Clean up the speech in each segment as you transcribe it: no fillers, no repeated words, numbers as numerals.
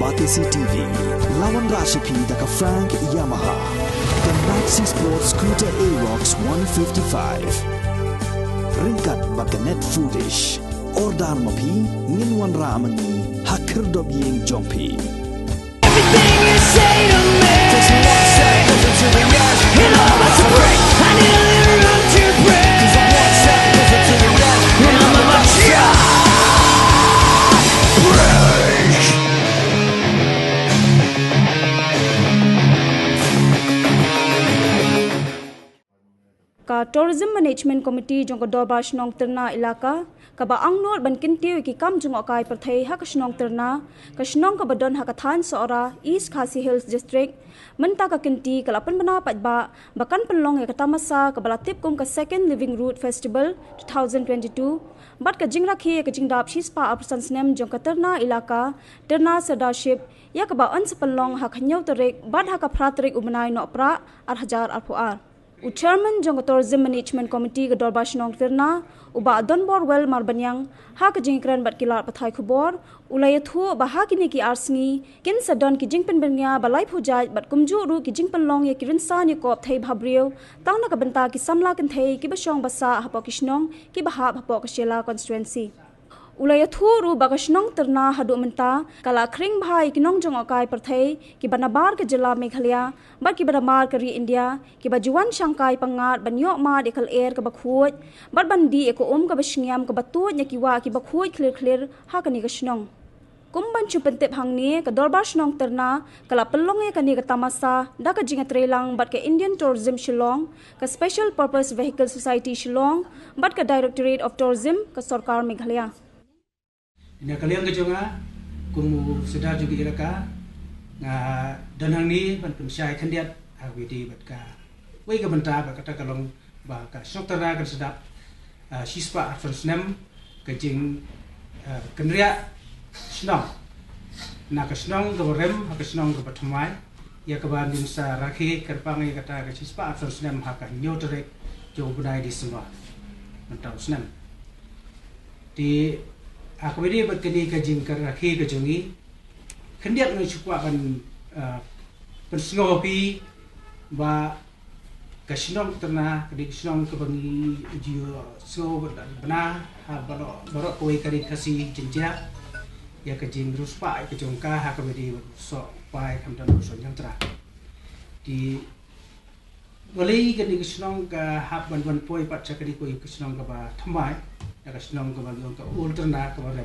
Batisi TV, lawan Rashipi daka Frank Yamaha, dan Maxi Sports Scooter Aerox 155. Ringkat baka net foodish, ordar mapi, nginwan ramani, hakir dobyeng jompi. Everything you say to me doesn't want to say nothing to the yes. It all wants to break. I need a little room to break. Cause I want to say nothing to the yes. And I'm about to break. Ka Tourism Management Committee jong ka Dorbar Shnong Terna ilaka ka ba ang nor ban kintiu ki kam jong akai perthei ha ka Shnong Terna ka Shnong ka badon ha ka than sora East Khasi Hills District menta ka kinti ka lapan bana patba bakan penlong ya ka tamasa ka balatip kum ka Second Living Root Festival 2022 bat ka jingrakhi ka jingdap shispa aprasan snem jong ka Terna ilaka Terna Sardarship ya ka ba an sepelong ha khanyau terek bat ha ka phratrik umanai no pra ar hajar arpuar Chairman jong Tourism Management Committee ke Dorbar Shnong Terna uba Don Borwell Marbanyang ha ke jingkran bat kilar pathai khubor ulai thu ba ha kini ki arsni kin sadon ki jingpen benya balai phujai bat kumju ru ki jingpen long ye kirin sa ni kop thai bhabriu tang na ka banta ki samla kan thai ki basong basa ha po kishnong ki ba ha po ka shela constituency Ulaya thuru bagashnong terna hadu menta kala kring bhai kinong jong akai perthei ki banabar ke jila Meghalaya bar ki banamar ke ri India ki bajuan Shanghai pangat banyo ma dekal air ke bakhuj bar bandi eko ka basngiam ke batu nya ki wa ki bakhuj clear ha kani gashnong kumban chupentep hangni ke Dorbar Shnong Terna kala pelong ye kani ke tamasa da ka jinga trelang bat ke Indian Tourism Shillong ke Special Purpose Vehicle Society Shillong bat ke Directorate of Tourism ke Sarkar Meghalaya Ina kalian kejonga kumu sedar juga iraka nga danang ni ban pensyai kandiat agwidi batka wei ka benta ba kata kalong ba ka syoktara kan sedap sispa afrsnem kejing kenria snong na ka snong ka rem ha ka snong ka patmai ya ka ban din sa rakhi kerpang ya kata ka sispa afrsnem ha ka nyotre jo budai di semua mentau snem di aku ini berkini kajing kerakhi kejongi kendiat mencukup ban pensengopi ba kasnong terna kedi kasnong kebangi ujiu so benar barok koi kari kasih jenja ya kajing ruspa kejongka ha kebedi so pai kamdan so yantra di boleh kedi kasnong ka hab ban poi pat kedi koi kasnong ka ba thamai ya kasnong ka ban ka ulterna ka barem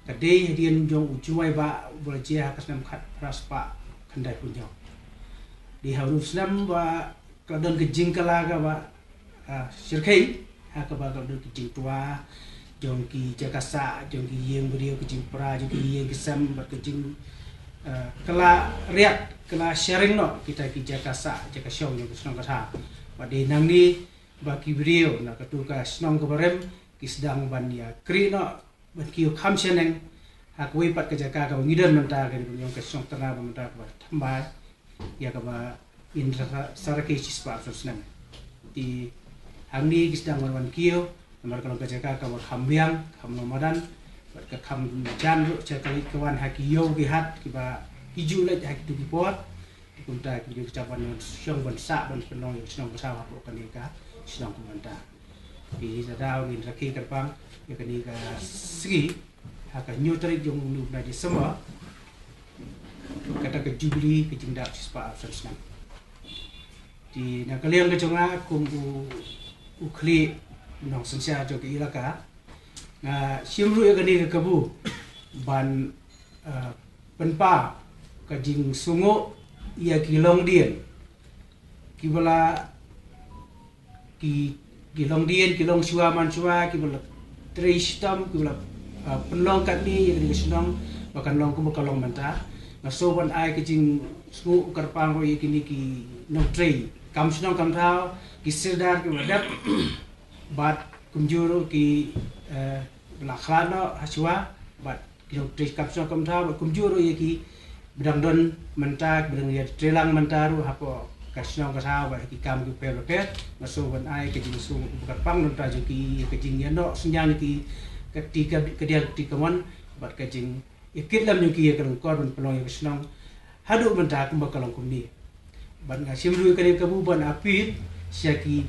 ka dei hadian jong ujuai ba boleh kasnam khat raspa khandai punjau di harus nam ba kadon kejing kala ka ba sirkai ha ka ba kadon kejing tua jong ki jakasa jong ki yeng beriau kejing pra jong ki yeng kisam ba kejing kala riat kala sharing no kita ki jakasa jakasyong jong kasnong ka ba de nang ni ba ki beriau na ka tu ka snong ka barem kisdang ban ya krino ban kiu kham seneng hak wei pat ka jaka ka ngidan menta ka ni yong kasong tana ba menta ka thamba ya ka ba in sarake sispa fersnem di hangni kisdang ban kiu nomor kalau ka jaka ka ba khambiang kham nomadan bat ka kham jan ru cha kali kawan hakiyo ki hat ki ba hiju le hak tu ki pot kunta ki ucapan syong ban sa ban penong syong sa ha ko kan ka syong kumanta di sadau ni rakhi kerpang ya kani ka sigi haka nyutri jong nu na di semua kata ke jubli ke jingdak sispa afsnan di na kalian ke jonga kum ukli nong sensia jo ke ilaka na simru ya kani ke kabu ban penpa ka jing sungo ya kilong dien kibala ki kilong dien kilong shua man shua kibala tristam kibala penlong kat ni yang disenong bahkan long ku kalong menta ngaso ban ai kejing smu karpang ro kini ki nong trei kam senong kam thao ki sirdar ki wadap bat kunjuro ki lakhano haswa bat ki nong trei kam senong kam thao bat kunjuro ki bedang don menta bedang ya trelang menta ru hapo kasnong kasawa ki kam ki pelopet ngaso ban ai kejing su karpang non tajo ki kejing yano senyang ki ketika kedia ketika man bat kajing ikit lam yuki ya kalong kor ban pelong ya kesnong hadu benta kumba kalong kumni ban nga simru kani kabu ban apit syaki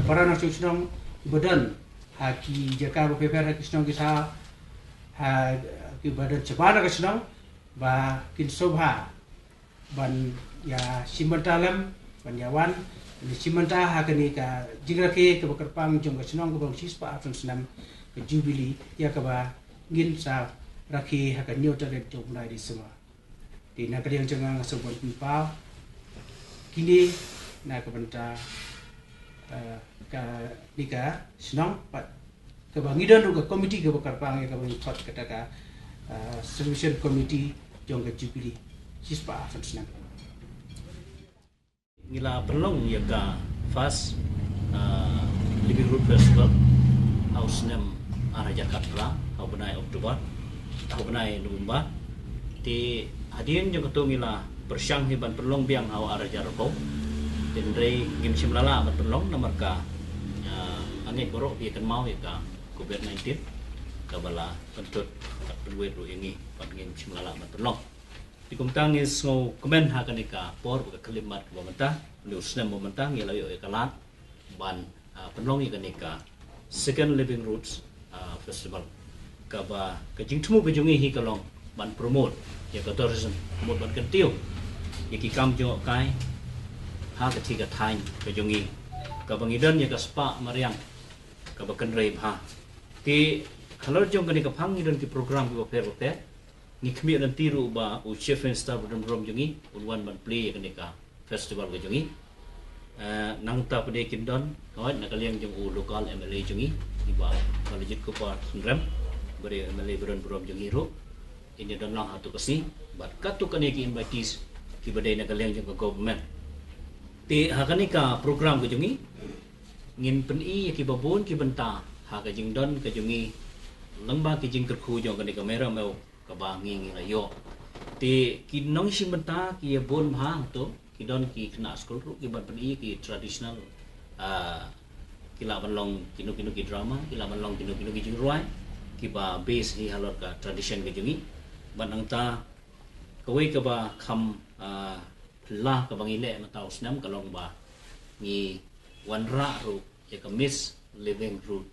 parana kesnong badan haki jaka bepera kesnong kisah ha ki badan cepana kesnong ba kin sobha ban ya simbantalam ban yawan ni simanta hakani ka jigrake ke bakarpang jong kesnong ke bang sispa afan senam ke jubili ya ka ba ngin sa rakhi hakan nyota re jong nai di semua di nak yang jangan ngasubon pipa kini nak benta ka nika senang pat ke bangidan ke komiti ke bakarpang ya ka bang pat kata ka solution committee jong ke jubili sispa afan senam ngila perlong ya ka fast living root festival house nem arah Jakarta hau benai Oktober hau benai November ti hadirin jo ketu ngila bersyang hiban perlong biang hau arah Jarko den rei ngim simlala ban perlong nomor ka angin borok bi kan mau ya ka COVID-19 ka bala pentut kat penduit ru ini pat ngim simlala ban perlong di kumtang is ngo komen ha kanika por ka kalimat bomenta news nem bomenta ngila yo ekalat ban penlong ya kanika second living roots festival kaba kajing temu kajungi hi kalong ban promote ya ka tourism promote ban kentiu ya ki kam jo kai ha ka tiga thain kajungi ka bangidan ya ka spa mariang ka bakan rei bha ti khalor jong kanika phang ngidan ki program ki per ni kami dan tiru ba u chef and staff dan rom jungi unwan ban play kanika festival ke jungi nang ta pade kindon kawat nakaliang jung u lokal MLA jungi iba kalajit ko pa sunrem beri MLA beron rom jungi ro ini dan lang hatu kasi bat katu kaniki invitees ki badai nakaliang jung government ti hakanika program ke jungi ngin peni ki babon ki benta ha ka jingdon ke jungi lamba ki jing kerku jong kanika mera mau kabangi ngi layo ti kinong simbenta ki bon bhang to kidon ki kena school ru ki ban peni ki traditional kila banlong kinu ki drama kila banlong kinu ki jingruai ki ba base hi halor ka tradition ke jungi ban angta kawai ka ba kham la ka bangi le matau snam kalong ba ngi wanra ru ya ka miss living root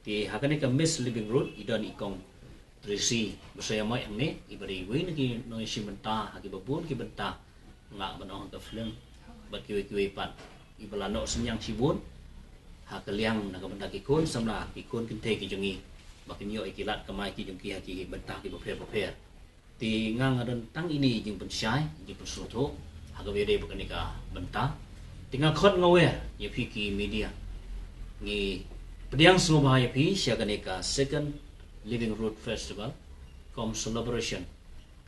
ti hakane ka miss living root idon ikong Trisi bersaya mai ang ni ibari wi nagi no simenta hagi babun ki benta nga banong ka film bat ki pat ibalano senyang sibun ha kaliang naga benda ki kun samla ki kun kinte ki jungi bakin yo ikilat kamai ki jungki hagi benta ki baper ti ngang adon tang ini jing pensyai jing pensuto haga wede bakanika benta tinggal khot ngawe ya ki media ngi pediang semua bahaya pi sia kanika second Living Root Festival kom celebration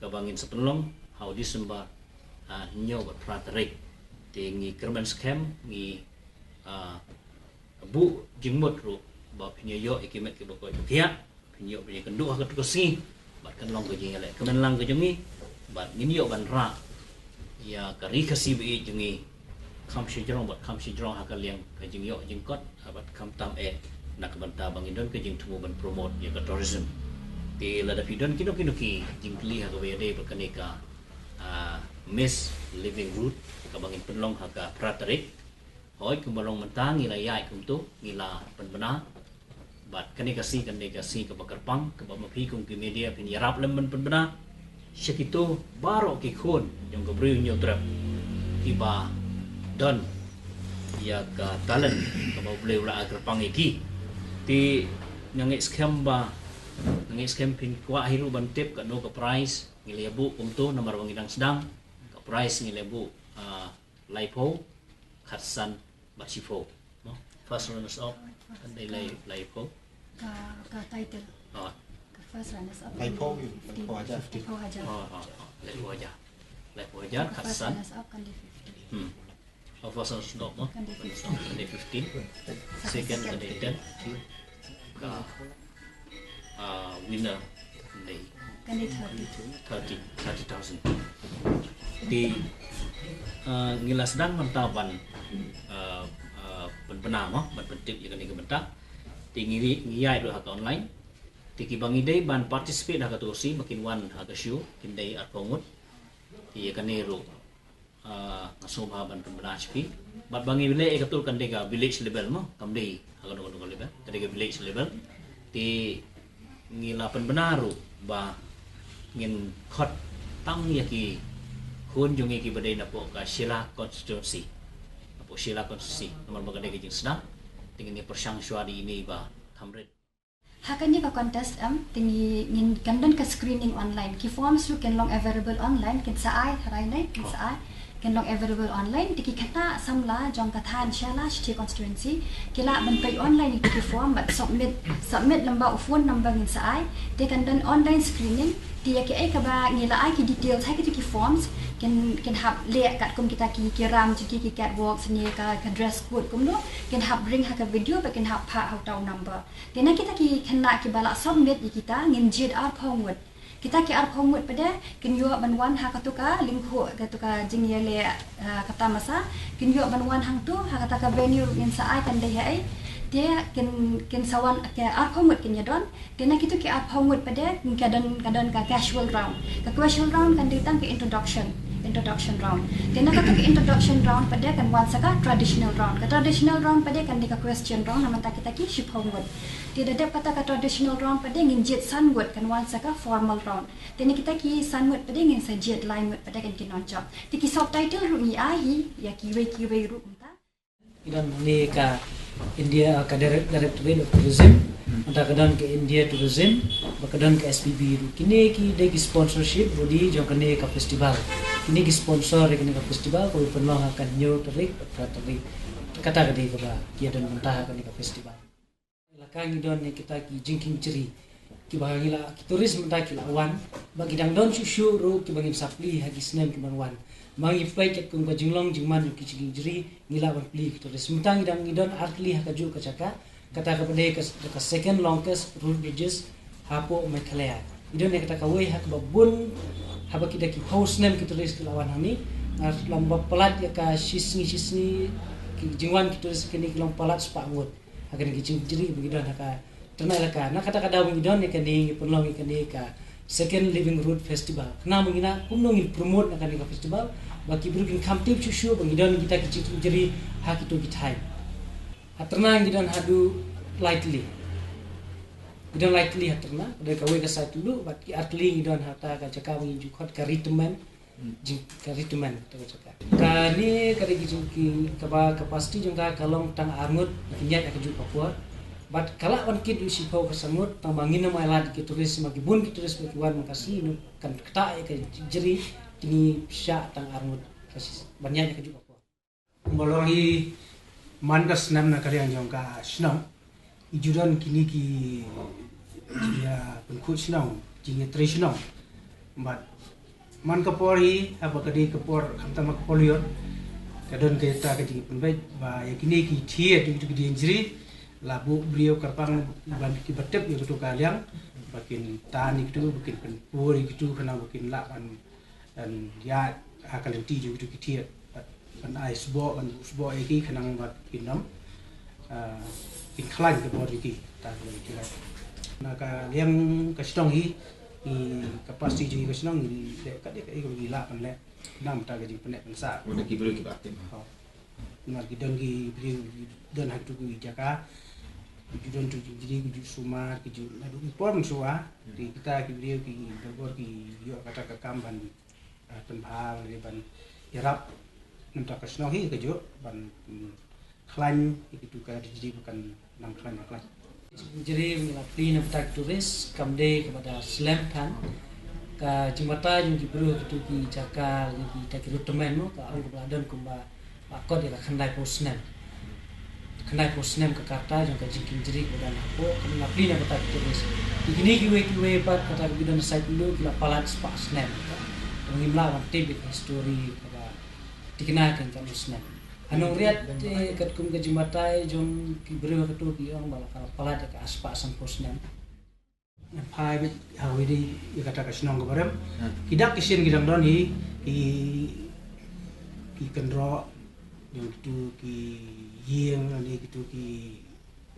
kabangin sepelong hau Disember nyo bat praterik tingi kerman scam ngi bu jingmut ru ba pinyo yo ikimet ke bako kia pinyo pinyo kendu ha ketusi bat kan long ke jingale kemen lang ke jungi bat ngin yo ban ra ya kari kasi bi jungi kam sijrong bat kam sijrong ha kaliang ke jing yo jingkot bat kam tam nak banta bangindon ke jing tumu ban promote ya ke tourism ti lada pidon kino ki jing kli ha wede berkanika miss living root ka bangin penlong ha ka praterik hoi kumbalong mentang ila yai kum tu ngila penbena bat kanika si ka bakarpang ka bamapi kum ki media pin yarap lemben penbena syakito baro ki khon jong ka briu nyo trap iba don ya ka talent ka ba boleh ula agarpang iki ti nangis scam pin kwa hiru bantip ka no ka price ngilebu umto nomor wangidang sedang ka price ngilebu laipo khatsan bachifo no first runners up and they laipo ka title ka first runners up laipo aja laipo aja khatsan runners up kan di 50 first runners up no kan di 15 second kan di 10 winner kan di 30,000 di ngila sedang mentaban penbenam ban pentik ya kan bentak tinggi ngiyai do hak online Tiki bangi day ban participate na katusi makin wan hagasyu kinday at pongut. Ti kanero ngasubha ban pembenaspi. Bat bangi bile ekatul kanday ka village level mo kamday hagano level. Kanday ka village level. Ti ngilapan benaru ba ngin khot tang yaki hun jungi ki badai na po ka Sheila constituency. Po Sheila constituency nomor bagay ka jing sedang tingin ni persang syuari ini ba thamred. Hakanya ka contest tingi ngin kandan ka screening online. Ki forms ru ken long available online ken saai harai nai ken saai ken long available online tiki kata samla jong kathan Sheila City constituency kila ban pay online ki form but submit number of phone number ngin saai te kandan online screening dia ke ka ba ngila ai ki details hai ki forms can have le kat kum kita ki ram ki catwalk seni ka dress code kum no can have bring ha ka video but can have pa how tau number tena kita ki kena ki bala submit kita ngin jid ar phongwat kita ki ar phongwat pada kin yo banwan ha ka tu ka link ho ka tu ka jing ye le kata masa kin yo banwan hang tu ha kata ka venue ngin sa ai kan deh ai dia ken sawan ke ar phongwat kin yadon tena kita ki ar phongwat pada kadon ka casual round kan ditang ke introduction round. Tena kata ke introduction round pada kan wan saka traditional round. Ka traditional round pada kan dika question round nama kita ki ship homework. Tidak ada kata ka traditional round pada ngin jet sunward kan wan saka formal round. Tena kita ki sunward pada ngin sa jet line pada kan ki noncap. Tiki subtitle ru ni ai ya kiwe ru unta. Idan ni ka India ka Directorate of Tourism anta kadan ke India Tourism bakadan ke SPB kini ki de sponsorship bodi jong kene ka festival kini ki sponsor kene ka festival ko penuh akan new tarik kata ke ba ki dan mentah kene ka festival lakang don ni kita ki jingking ceri ki bahangila ki turis mentah ki lawan bagi dang don shushu ro ki bangin sapli hagi snem ki manwan mangi fai ket kung ka jinglong jingman ki jingking jeri ngila wan pli ki turis mentang dang idon artli hakaju ka caka kata kepada ke second longest road bridges hapo Meghalaya idon kata ka wei hak babun haba kita ki house name ki tulis ki lawan hani lamba pelat ya ka sisni ki jingwan ki tulis kini ki long pelat spangut akan ki jiri begidon haka tena laka na kata kada begidon ya kini penlong kini ka second living road festival kena mengina kumno ngin promote na kani ka festival baki brukin kamtip chuchu begidon kita ki jiri hak itu ki time haterna ngidon hadu lightly haterna ada kawe ka satu dulu baki atli ngidon hata ka caka ngi jukot ka ritman to caka kani kare ki ka pasti jong ka kalong tang arngut kinyat ka juk Papua but kala wan kid usi pau ka samut tang bangin na mailad ki turis magibun ki turis wan makasi no kan kata ka jeri tingi sya tang arngut kasi banyak ka juk Papua Bolongi mandas nam na karyang jong ka snong ijudan kini ki ya pengkut snong jingi tradisional but man kapori apa kadi kapor kamtama kapolion kadon kita ka jingi penbai ba ya kini ki thie tu ki injiri labu brio karpang ban ki batep yo tu kalyang bakin tani tu bakin penpuri gitu kana bakin la dan ya akalenti jo tu ki thie ban ice bo ban usbo eki kanang bat kinam in klan ke body ki ta kira naka yang kasitong hi kapasti ji kasitong le ka de ka gila pan le nam ta ga ji panek pensa udah ki beli ki batin na ki don ki bri don ha tu ki jaka ki don tu ji ki sumar ki ju na du form suwa di kita ki bri ki dogor ki yo kata ka kamban penbha le ban yarap nanti kasih hi kejo ban klan itu kan jadi bukan nang klan. Jadi melapli nak turis kamde kepada Selampan ka jimata yung gibru itu ki caka ki takiru temen mo ka ang beladan kumba pakot ya khandai posnem ke kata yung ka jikin jiri kepada napo melapli nak turis begini kiwe pat kata bidan site dulu kila palat spa snem ngimla wan tibik history ka dikenakan kan posnem anong riat kat kum ka jimatai jong kibru ka tu ki ang bala palat ka aspa sang posnem Pai bit hawidi kata kasnong ko barem kidak kisin gidang don hi ki kendro yang itu ki yeng ni gitu ki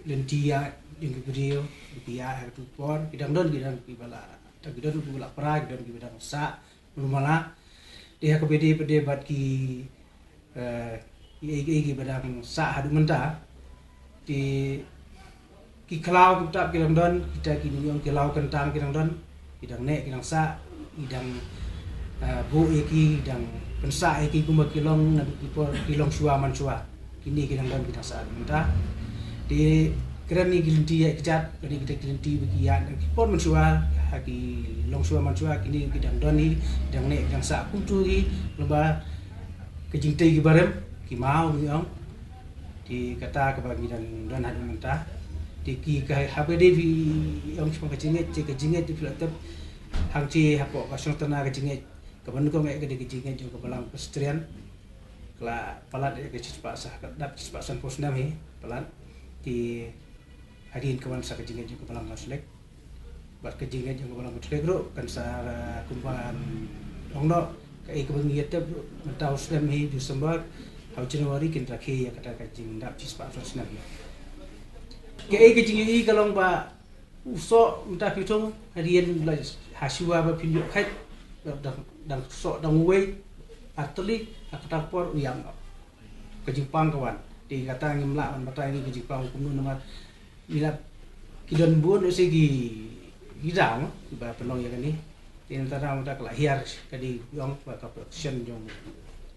lentia yang video dia tu por kidang don kidang kibala tak kidang bula pra kidang kidang sa lumala dia ke pede bat ki ki badang sa hadu menta di ki klau kita kidang don kita kini yang kilau kentang kidang don kidang nek kidang sa kidang bu eki kidang pensa eki kuma kilong kilong shua man shua kini kidang don kidang sa menta di kerana gilinti kejat dari kita gilinti bagian pon mensual haki long sual mensual kini kidang doni kidang nek kidang sa kutu ki lomba kejingtai ki barem ki mau yang di kata ke dan don hadu mentah di ki ka HPD vi yang cuma kejinget di filatep hang ci hapo kasong tena kejinget kaban ko mek ke kejinget jo kebalang pestrian kala palat ke cispa sah dap cispa san posnam he palat di hadiin kawan sa kejinget juga balang kaslek buat kejinget juga balang kaslek bro kan sa kumpulan ongno kai kebengiat bro mentau slam hi Desember hau Januari kinta ke ya kata kejing dap cis pak frosna ya kai kejinget hi kalong ba uso minta pitong hadiin la hasua ba pinjuk khat dang so dang wei atli akata por uyang kejing pang kawan di kata ngimla man mata ini kejing pang kuno nama bila kidon buon segi hidang ba penong ya kani tin tara muda kelahiar kadi yong ba ka production jong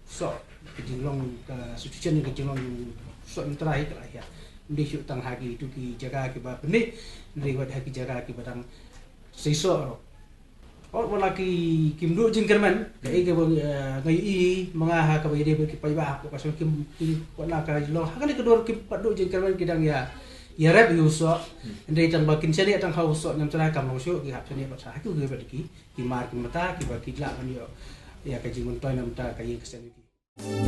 so kejinglong ka sucian kejinglong so terakhir kelahiar ndi syuk tang hagi tu ki jaga ki ba benih ndi wat hagi jaga ki badang seiso or wala ki kimdu jingkerman kai ke ngai i mengaha ka bayde ki paiba ko kaso kim wala ka lo hakali kedor ki padu jingkerman kidang ya rep yuso ndai tang bakin seni tang hauso nyam tara kam hauso ki hap seni bat sahaku ge bat ki mar ki mata ki ba ki la kan yo ya ka jingun toy nam ta ka yi keseni ki